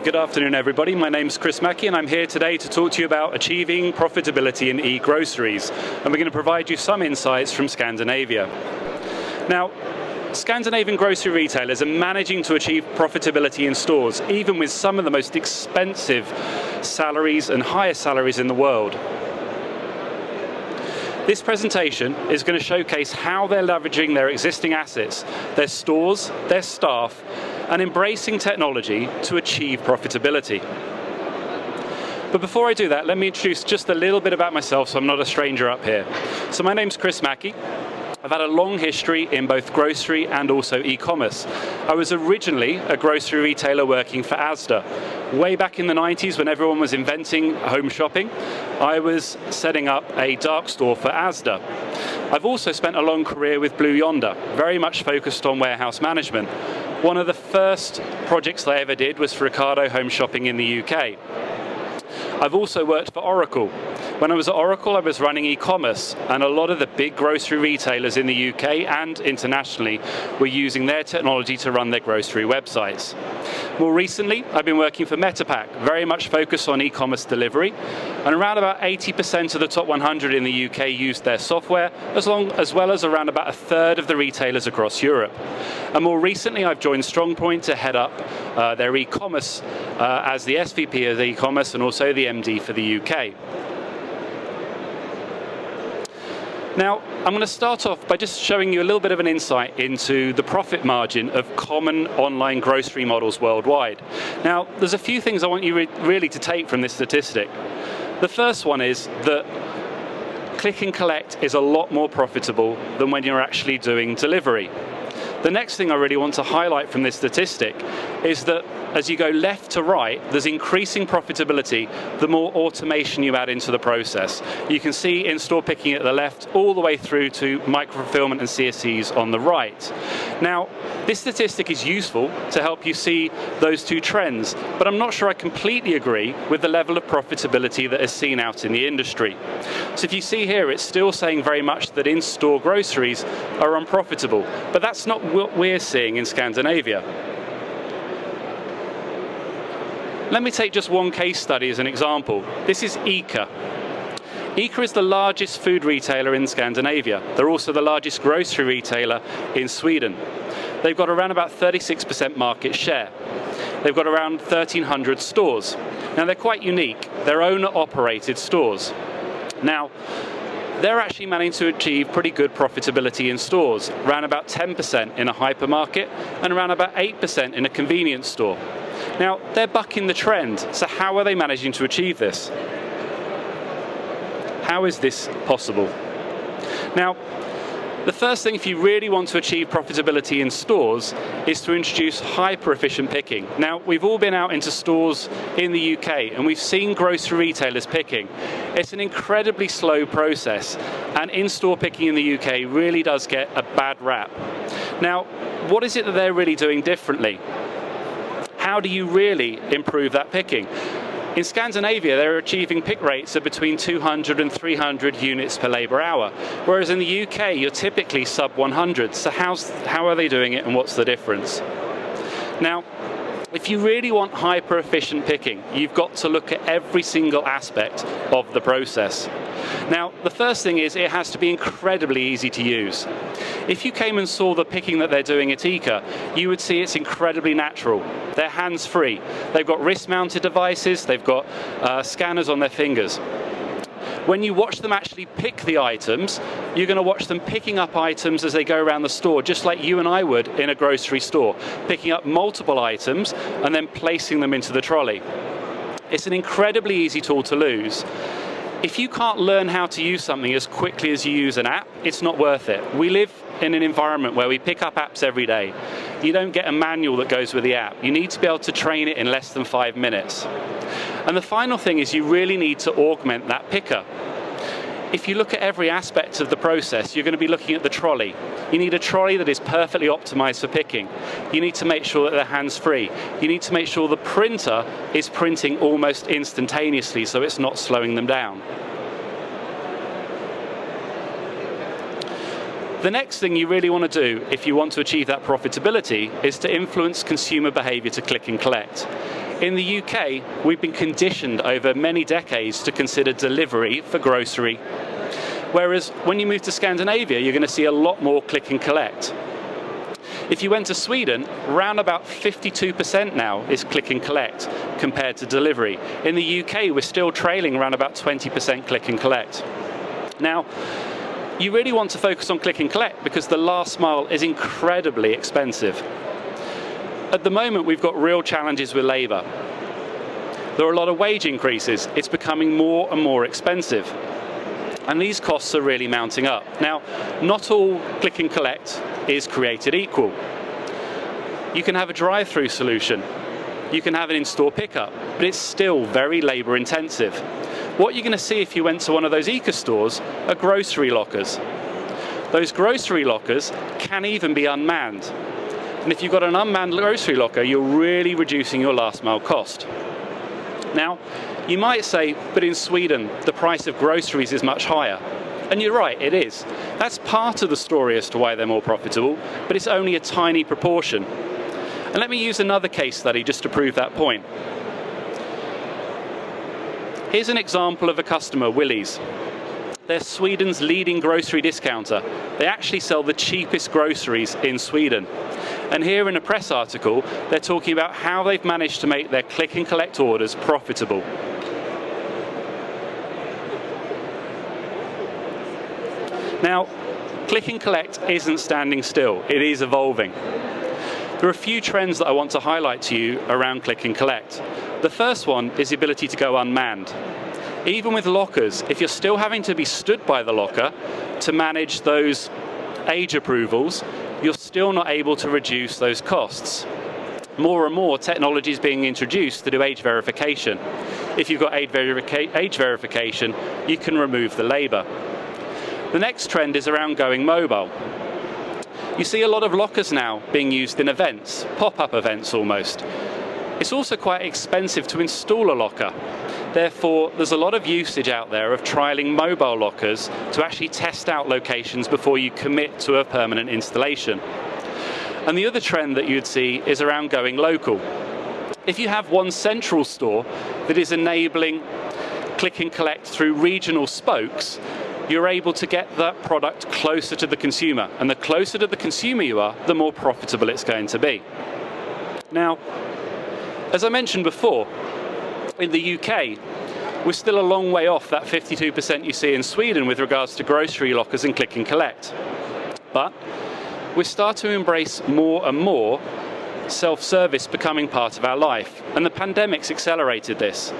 good afternoon everybody. My name's Chris Mackie and I'm here today to talk to you about achieving profitability in e-groceries. And we're going to provide you some insights from Scandinavia. Now, Scandinavian grocery retailers are managing to achieve profitability in stores, even with some of the most expensive salaries and highest salaries in the world. This presentation is going to showcase how they're leveraging their existing assets, their stores, their staff, and embracing technology to achieve profitability. But before I do that, let me introduce just a little bit about myself so I'm not a stranger up here. So my name's Chris Mackie. I've had a long history in both grocery and also e-commerce. I was originally a grocery retailer working for Asda. Way back in the 90s when everyone was inventing home shopping, I was setting up a dark store for Asda. I've also spent a long career with Blue Yonder, very much focused on warehouse management. One of the first projects I ever did was for Ricardo Home Shopping in the UK. I've also worked for Oracle. When I was at Oracle, I was running e-commerce, and a lot of the big grocery retailers in the UK and internationally were using their technology to run their grocery websites. More recently, I've been working for Metapack, very much focused on e-commerce delivery, and around about 80% of the top 100 in the UK used their software, as well as around about a third of the retailers across Europe. And more recently, I've joined Strongpoint to head up their e-commerce as the SVP of the e-commerce and also the MD for the UK. Now, I'm going to start off by just showing you a little bit of an insight into the profit margin of common online grocery models worldwide. Now, there's a few things I want you really to take from this statistic. The first one is that click and collect is a lot more profitable than when you're actually doing delivery. The next thing I really want to highlight from this statistic is that as you go left to right, there's increasing profitability the more automation you add into the process. You can see in-store picking at the left all the way through to micro-fulfillment and CSCs on the right. Now, this statistic is useful to help you see those two trends, but I'm not sure I completely agree with the level of profitability that is seen out in the industry. So if you see here, it's still saying very much that in-store groceries are unprofitable, but that's not what we're seeing in Scandinavia. Let me take just one case study as an example. This is ICA. ICA is the largest food retailer in Scandinavia. They're also the largest grocery retailer in Sweden. They've got around about 36% market share. They've got around 1,300 stores. Now, they're quite unique. They're owner-operated stores. Now, they're actually managing to achieve pretty good profitability in stores, around about 10% in a hypermarket and around about 8% in a convenience store. Now, they're bucking the trend, so how are they managing to achieve this? How is this possible? Now, the first thing, if you really want to achieve profitability in stores, is to introduce hyper-efficient picking. Now, we've all been out into stores in the UK, and we've seen grocery retailers picking. It's an incredibly slow process, and in-store picking in the UK really does get a bad rap. Now, what is it that they're really doing differently? How do you really improve that picking? In Scandinavia, they're achieving pick rates of between 200 and 300 units per labour hour, whereas in the UK, you're typically sub 100. So how are they doing it, and what's the difference? Now, if you really want hyper-efficient picking, you've got to look at every single aspect of the process. Now, the first thing is it has to be incredibly easy to use. If you came and saw the picking that they're doing at ICA, you would see it's incredibly natural. They're hands-free. They've got wrist-mounted devices. They've got scanners on their fingers. When you watch them actually pick the items, you're going to watch them picking up items as they go around the store, just like you and I would in a grocery store, picking up multiple items and then placing them into the trolley. It's an incredibly easy tool to lose. If you can't learn how to use something as quickly as you use an app, it's not worth it. We live in an environment where we pick up apps every day. You don't get a manual that goes with the app. You need to be able to train it in less than 5 minutes. And the final thing is you really need to augment that picker. If you look at every aspect of the process, you're going to be looking at the trolley. You need a trolley that is perfectly optimized for picking. You need to make sure that they're hands-free. You need to make sure the printer is printing almost instantaneously so it's not slowing them down. The next thing you really want to do if you want to achieve that profitability is to influence consumer behavior to click and collect. In the UK, we've been conditioned over many decades to consider delivery for grocery, whereas when you move to Scandinavia, you're going to see a lot more click and collect. If you went to Sweden, around about 52% now is click and collect compared to delivery. In the UK, we're still trailing around about 20% click and collect. Now, you really want to focus on click and collect because the last mile is incredibly expensive. At the moment, we've got real challenges with labour. There are a lot of wage increases. It's becoming more and more expensive. And these costs are really mounting up. Now, not all click and collect is created equal. You can have a drive-through solution. You can have an in-store pickup, but it's still very labour intensive. What you're going to see if you went to one of those eco-stores are grocery lockers. Those grocery lockers can even be unmanned. And if you've got an unmanned grocery locker, you're really reducing your last mile cost. Now, you might say, but in Sweden, the price of groceries is much higher. And you're right, it is. That's part of the story as to why they're more profitable, but it's only a tiny proportion. And let me use another case study just to prove that point. Here's an example of a customer, Willies. They're Sweden's leading grocery discounter. They actually sell the cheapest groceries in Sweden. And here in a press article, they're talking about how they've managed to make their click and collect orders profitable. Now, click and collect isn't standing still, it is evolving. There are a few trends that I want to highlight to you around click and collect. The first one is the ability to go unmanned. Even with lockers, if you're still having to be stood by the locker to manage those age approvals, you're still not able to reduce those costs. More and more technology is being introduced to do age verification. If you've got age verification, you can remove the labour. The next trend is around going mobile. You see a lot of lockers now being used in events, pop-up events almost. It's also quite expensive to install a locker. Therefore, there's a lot of usage out there of trialing mobile lockers to actually test out locations before you commit to a permanent installation. And the other trend that you'd see is around going local. If you have one central store that is enabling click and collect through regional spokes, you're able to get that product closer to the consumer. And the closer to the consumer you are, the more profitable it's going to be. Now, as I mentioned before, in the UK, we're still a long way off that 52% you see in Sweden with regards to grocery lockers and click and collect. But we're starting to embrace more and more self-service becoming part of our life, and the pandemic's accelerated this.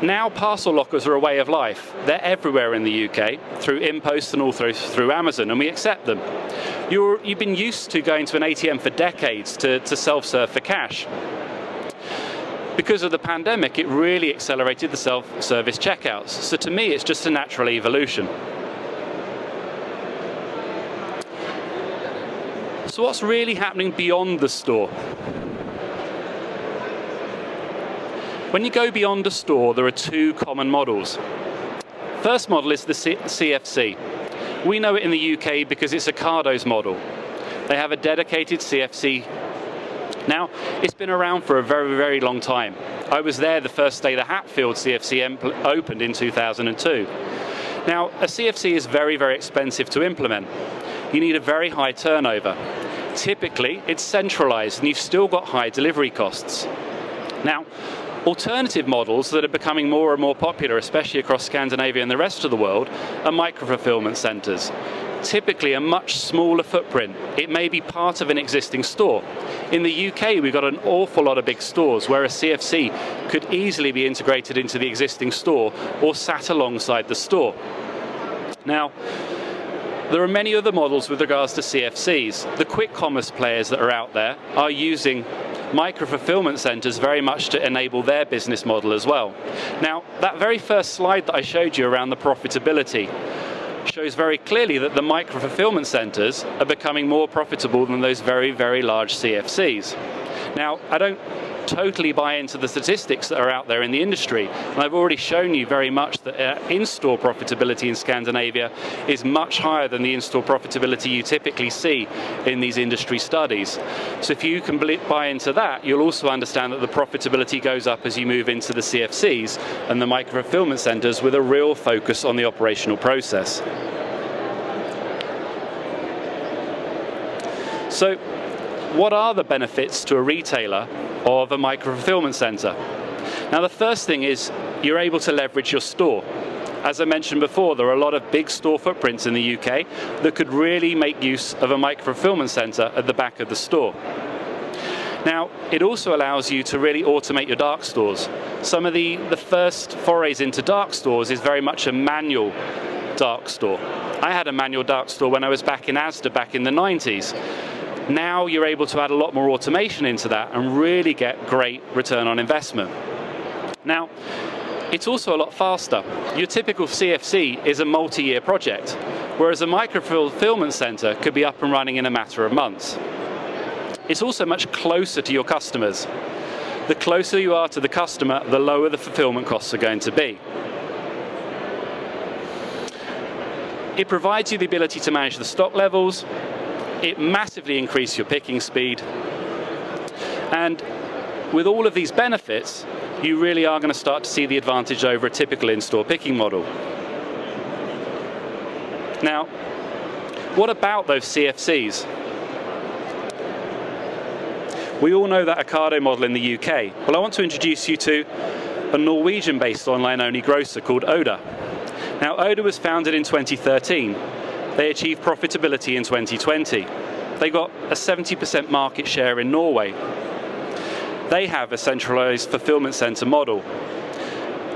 Now parcel lockers are a way of life. They're everywhere in the UK, through InPost and also through Amazon, and we accept them. You've been used to going to an ATM for decades to self-serve for cash. Because of the pandemic, it really accelerated the self-service checkouts. So to me, it's just a natural evolution. So what's really happening beyond the store? When you go beyond a store, there are two common models. First model is the CFC. We know it in the UK because it's Ocado's model. They have a dedicated CFC. Now, it's been around for a very, very long time. I was there the first day the Hatfield CFC opened in 2002. Now, a CFC is very, very expensive to implement. You need a very high turnover. Typically, it's centralized and you've still got high delivery costs. Now, alternative models that are becoming more and more popular, especially across Scandinavia and the rest of the world, are micro-fulfillment centers. Typically a much smaller footprint. It may be part of an existing store. In the UK, we've got an awful lot of big stores where a CFC could easily be integrated into the existing store or sat alongside the store. Now, there are many other models with regards to CFCs. The quick commerce players that are out there are using micro-fulfillment centers very much to enable their business model as well. Now, that very first slide that I showed you around the profitability shows very clearly that the micro-fulfillment centers are becoming more profitable than those very, very large CFCs. Now, I don't totally buy into the statistics that are out there in the industry, and I've already shown you very much that in-store profitability in Scandinavia is much higher than the in-store profitability you typically see in these industry studies. So if you can buy into that, you'll also understand that the profitability goes up as you move into the CFCs and the micro-fulfillment centers with a real focus on the operational process. So what are the benefits to a retailer of a micro-fulfillment center? Now, the first thing is you're able to leverage your store. As I mentioned before, there are a lot of big store footprints in the UK that could really make use of a micro-fulfillment center at the back of the store. Now, it also allows you to really automate your dark stores. Some of the first forays into dark stores is very much a manual dark store. I had a manual dark store when I was back in Asda back in the 90s. Now you're able to add a lot more automation into that and really get great return on investment. Now, it's also a lot faster. Your typical CFC is a multi-year project, whereas a micro-fulfillment center could be up and running in a matter of months. It's also much closer to your customers. The closer you are to the customer, the lower the fulfillment costs are going to be. It provides you the ability to manage the stock levels. It massively increases your picking speed. And with all of these benefits, you really are going to start to see the advantage over a typical in-store picking model. Now, what about those CFCs? We all know that Ocado model in the UK. Well, I want to introduce you to a Norwegian-based online-only grocer called Oda. Now, Oda was founded in 2013. They achieved profitability in 2020. They got a 70% market share in Norway. They have a centralized fulfillment center model.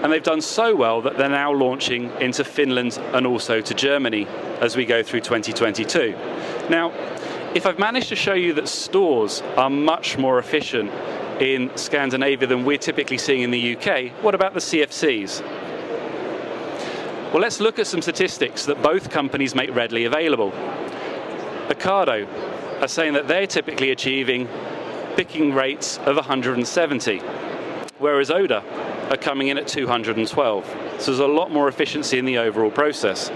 And they've done so well that they're now launching into Finland and also to Germany as we go through 2022. Now, if I've managed to show you that stores are much more efficient in Scandinavia than we're typically seeing in the UK, what about the CFCs? Well, let's look at some statistics that both companies make readily available. Ocado are saying that they're typically achieving picking rates of 170, whereas Oda are coming in at 212. So there's a lot more efficiency in the overall process.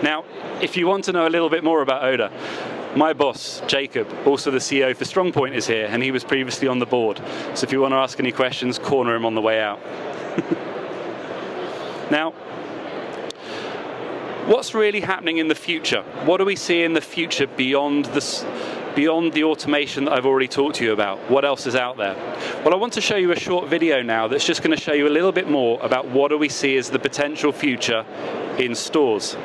Now, if you want to know a little bit more about Oda, my boss, Jacob, also the CEO for Strongpoint, is here, and he was previously on the board. So if you want to ask any questions, corner him on the way out. Now, what's really happening in the future? What do we see in the future beyond the automation that I've already talked to you about? What else is out there? Well, I want to show you a short video now that's just going to show you a little bit more about what do we see as the potential future in stores.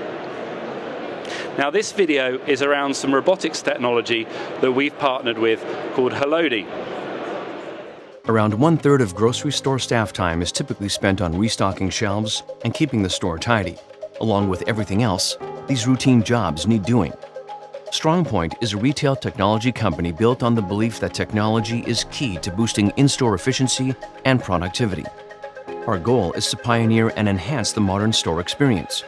Now, this video is around some robotics technology that we've partnered with called Helodi. Around 1/3 of grocery store staff time is typically spent on restocking shelves and keeping the store tidy. Along with everything else, these routine jobs need doing. Strongpoint is a retail technology company built on the belief that technology is key to boosting in-store efficiency and productivity. Our goal is to pioneer and enhance the modern store experience.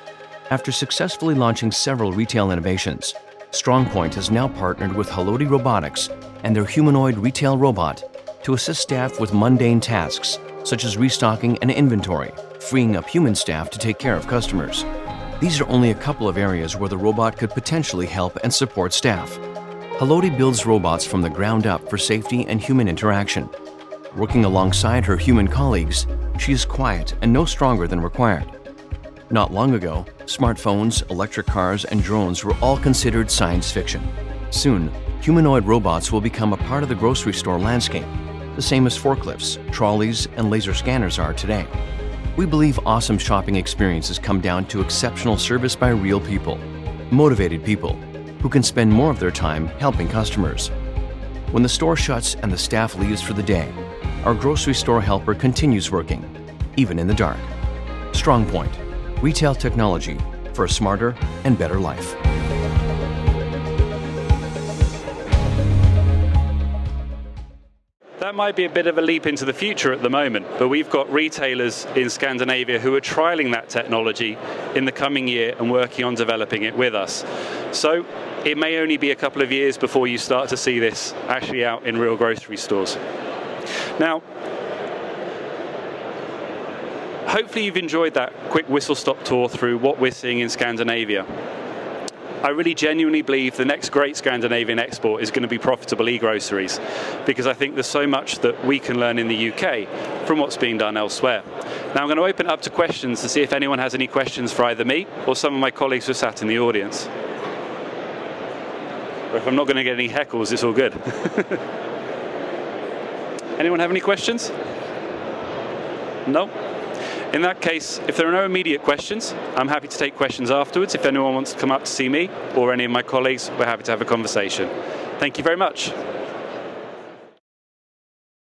After successfully launching several retail innovations, Strongpoint has now partnered with Helodi Robotics and their humanoid retail robot to assist staff with mundane tasks such as restocking and inventory, freeing up human staff to take care of customers. These are only a couple of areas where the robot could potentially help and support staff. Helodi builds robots from the ground up for safety and human interaction. Working alongside her human colleagues, she is quiet and no stronger than required. Not long ago, smartphones, electric cars, and drones were all considered science fiction. Soon, humanoid robots will become a part of the grocery store landscape, the same as forklifts, trolleys, and laser scanners are today. We believe awesome shopping experiences come down to exceptional service by real people, motivated people, who can spend more of their time helping customers. When the store shuts and the staff leaves for the day, our grocery store helper continues working, even in the dark. Strongpoint, retail technology for a smarter and better life. That might be a bit of a leap into the future at the moment, but we've got retailers in Scandinavia who are trialing that technology in the coming year and working on developing it with us. So it may only be a couple of years before you start to see this actually out in real grocery stores. Now, hopefully you've enjoyed that quick whistle-stop tour through what we're seeing in Scandinavia. I really genuinely believe the next great Scandinavian export is going to be profitable e-groceries, because I think there's so much that we can learn in the UK from what's being done elsewhere. Now I'm going to open it up to questions to see if anyone has any questions for either me or some of my colleagues who are sat in the audience. Or if I'm not going to get any heckles, it's all good. Anyone have any questions? No? In that case, if there are no immediate questions, I'm happy to take questions afterwards. If anyone wants to come up to see me or any of my colleagues, we're happy to have a conversation. Thank you very much.